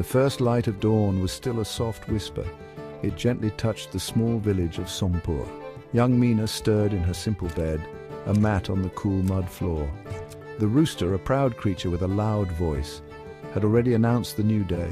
The first light of dawn was still a soft whisper. It gently touched the small village of Sompur. Young Mina stirred in her simple bed, a mat on the cool mud floor. The rooster, a proud creature with a loud voice, had already announced the new day.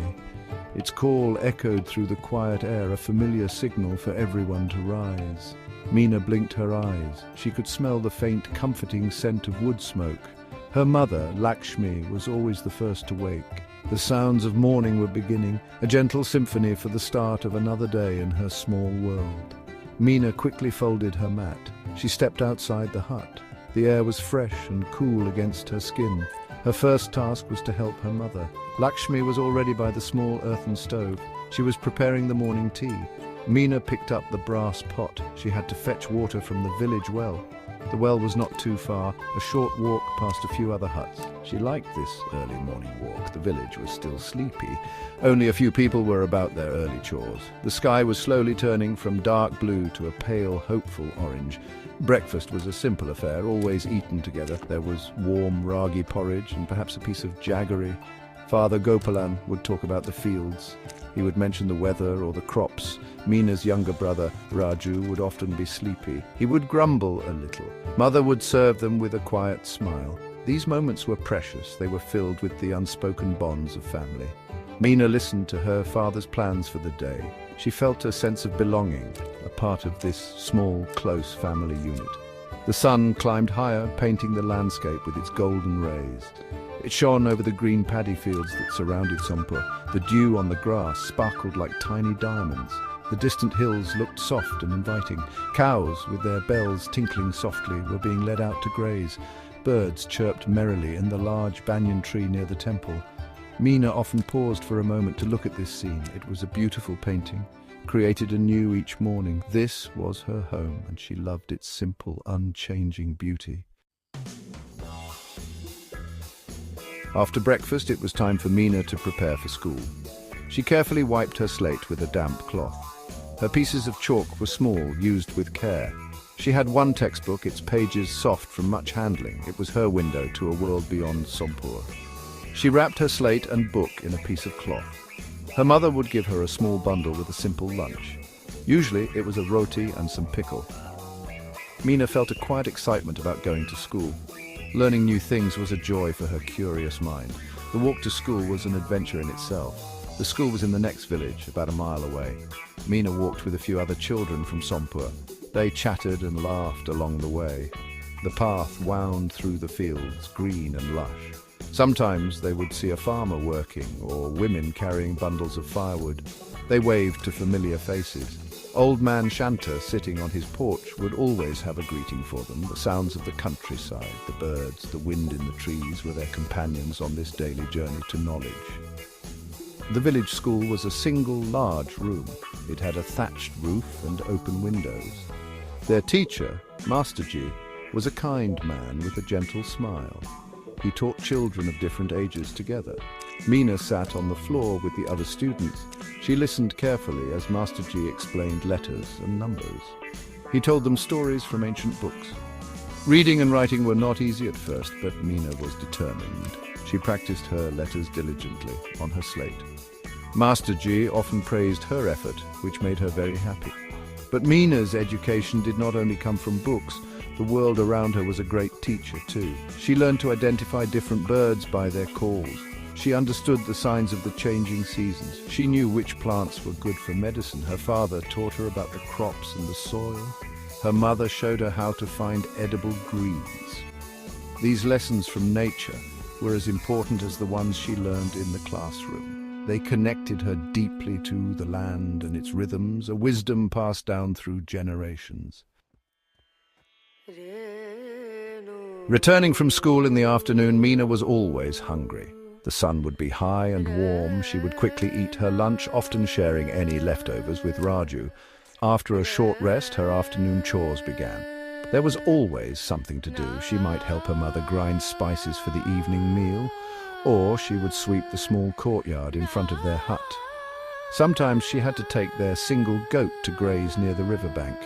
Its call echoed through the quiet air, a familiar signal for everyone to rise. Mina blinked her eyes. She could smell the faint, comforting scent of wood smoke. Her mother, Lakshmi, was always the first to wake. The sounds of morning were beginning, a gentle symphony for the start of another day in her small world. Mina quickly folded her mat. She stepped outside the hut. The air was fresh and cool against her skin. Her first task was to help her mother. Lakshmi was already by the small earthen stove. She was preparing the morning tea. Mina picked up the brass pot. She had to fetch water from the village well. The well was not too far, a short walk past a few other huts. She liked this early morning walk. The village was still sleepy. Only a few people were about their early chores. The sky was slowly turning from dark blue to a pale, hopeful orange. Breakfast was a simple affair, always eaten together. There was warm ragi porridge and perhaps a piece of jaggery. Father Gopalan would talk about the fields. He would mention the weather or the crops. Mina's younger brother, Raju, would often be sleepy. He would grumble a little. Mother would serve them with a quiet smile. These moments were precious. They were filled with the unspoken bonds of family. Mina listened to her father's plans for the day. She felt a sense of belonging, a part of this small, close family unit. The sun climbed higher, painting the landscape with its golden rays. It shone over the green paddy fields that surrounded Sompur. The dew on the grass sparkled like tiny diamonds. The distant hills looked soft and inviting. Cows, with their bells tinkling softly, were being led out to graze. Birds chirped merrily in the large banyan tree near the temple. Mina often paused for a moment to look at this scene. It was a beautiful painting, created anew each morning. This was her home, and she loved its simple, unchanging beauty. After breakfast, it was time for Mina to prepare for school. She carefully wiped her slate with a damp cloth. Her pieces of chalk were small, used with care. She had one textbook, its pages soft from much handling. It was her window to a world beyond Sompur. She wrapped her slate and book in a piece of cloth. Her mother would give her a small bundle with a simple lunch. Usually it was a roti and some pickle. Mina felt a quiet excitement about going to school. Learning new things was a joy for her curious mind. The walk to school was an adventure in itself. The school was in the next village, about a mile away. Mina walked with a few other children from Sompur. They chattered and laughed along the way. The path wound through the fields, green and lush. Sometimes they would see a farmer working or women carrying bundles of firewood. They waved to familiar faces. Old man Shanta, sitting on his porch, would always have a greeting for them. The sounds of the countryside, the birds, the wind in the trees were their companions on this daily journey to knowledge. The village school was a single large room. It had a thatched roof and open windows. Their teacher, Masterji, was a kind man with a gentle smile. He taught children of different ages together. Mina sat on the floor with the other students. She listened carefully as Masterji explained letters and numbers. He told them stories from ancient books. Reading and writing were not easy at first, but Mina was determined. She practiced her letters diligently on her slate. Masterji often praised her effort, which made her very happy. But Mina's education did not only come from books. The world around her was a great teacher too. She learned to identify different birds by their calls. She understood the signs of the changing seasons. She knew which plants were good for medicine. Her father taught her about the crops and the soil. Her mother showed her how to find edible greens. These lessons from nature were as important as the ones she learned in the classroom. They connected her deeply to the land and its rhythms, a wisdom passed down through generations. Returning from school in the afternoon, Mina was always hungry. The sun would be high and warm. She would quickly eat her lunch, often sharing any leftovers with Raju. After a short rest, her afternoon chores began. There was always something to do. She might help her mother grind spices for the evening meal, or she would sweep the small courtyard in front of their hut. Sometimes she had to take their single goat to graze near the riverbank.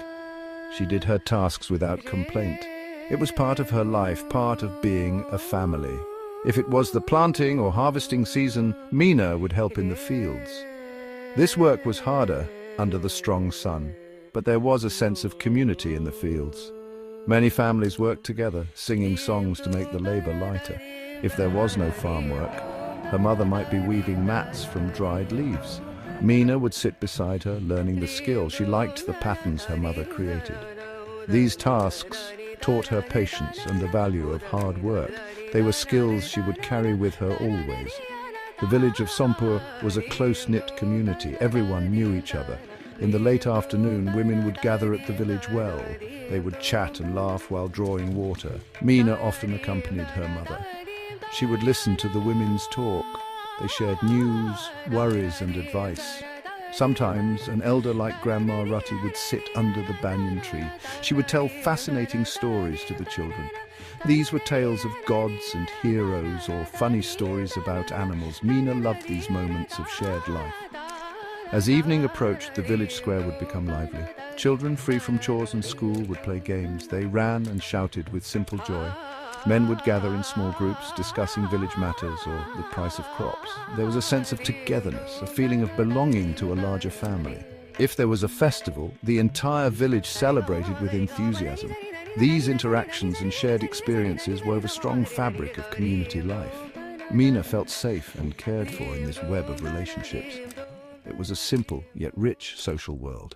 She did her tasks without complaint. It was part of her life, part of being a family. If it was the planting or harvesting season, Mina would help in the fields. This work was harder under the strong sun, but there was a sense of community in the fields. Many families worked together, singing songs to make the labor lighter. If there was no farm work, her mother might be weaving mats from dried leaves. Mina would sit beside her, learning the skill. She liked the patterns her mother created. These tasks taught her patience and the value of hard work. They were skills she would carry with her always. The village of Sompur was a close-knit community. Everyone knew each other. In the late afternoon, women would gather at the village well. They would chat and laugh while drawing water. Mina often accompanied her mother. She would listen to the women's talk. They shared news, worries and advice. Sometimes an elder like Grandma Rutty would sit under the banyan tree. She would tell fascinating stories to the children. These were tales of gods and heroes or funny stories about animals. Mina loved these moments of shared life. As evening approached, the village square would become lively. Children, free from chores and school, would play games. They ran and shouted with simple joy. Men would gather in small groups, discussing village matters or the price of crops. There was a sense of togetherness, a feeling of belonging to a larger family. If there was a festival, the entire village celebrated with enthusiasm. These interactions and shared experiences wove a strong fabric of community life. Mina felt safe and cared for in this web of relationships. It was a simple yet rich social world.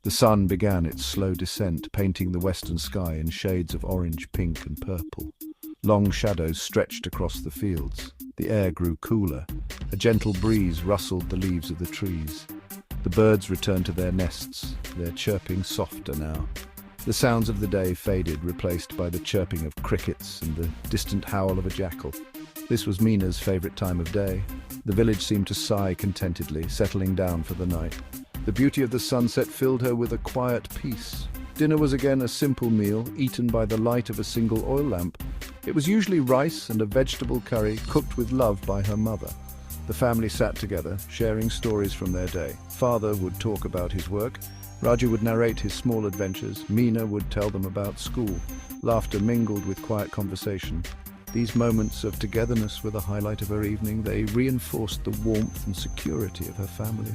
The sun began its slow descent, painting the western sky in shades of orange, pink and purple. Long shadows stretched across the fields. The air grew cooler. A gentle breeze rustled the leaves of the trees. The birds returned to their nests, their chirping softer now. The sounds of the day faded, replaced by the chirping of crickets and the distant howl of a jackal. This was Mina's favorite time of day. The village seemed to sigh contentedly, settling down for the night. The beauty of the sunset filled her with a quiet peace. Dinner was again a simple meal, eaten by the light of a single oil lamp. It was usually rice and a vegetable curry, cooked with love by her mother. The family sat together, sharing stories from their day. Father would talk about his work. Raju would narrate his small adventures. Mina would tell them about school. Laughter mingled with quiet conversation. These moments of togetherness were the highlight of her evening. They reinforced the warmth and security of her family.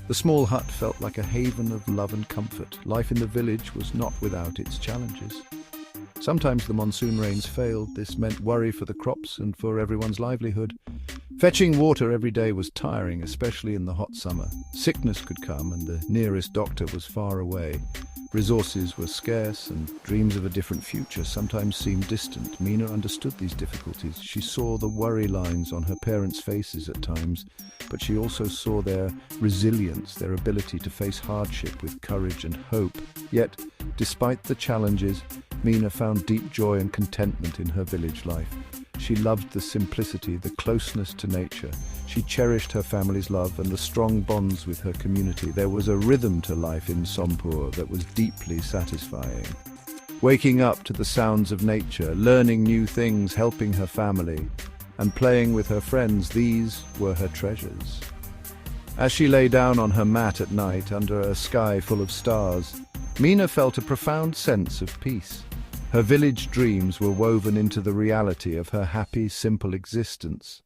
The small hut felt like a haven of love and comfort. Life in the village was not without its challenges. Sometimes the monsoon rains failed. This meant worry for the crops and for everyone's livelihood. Fetching water every day was tiring, especially in the hot summer. Sickness could come and the nearest doctor was far away. Resources were scarce and dreams of a different future sometimes seemed distant. Mina understood these difficulties. She saw the worry lines on her parents' faces at times, but she also saw their resilience, their ability to face hardship with courage and hope. Yet, despite the challenges, Mina found deep joy and contentment in her village life. She loved the simplicity, the closeness to nature. She cherished her family's love and the strong bonds with her community. There was a rhythm to life in Sompur that was deeply satisfying. Waking up to the sounds of nature, learning new things, helping her family, and playing with her friends, these were her treasures. As she lay down on her mat at night under a sky full of stars, Mina felt a profound sense of peace. Her village dreams were woven into the reality of her happy, simple existence.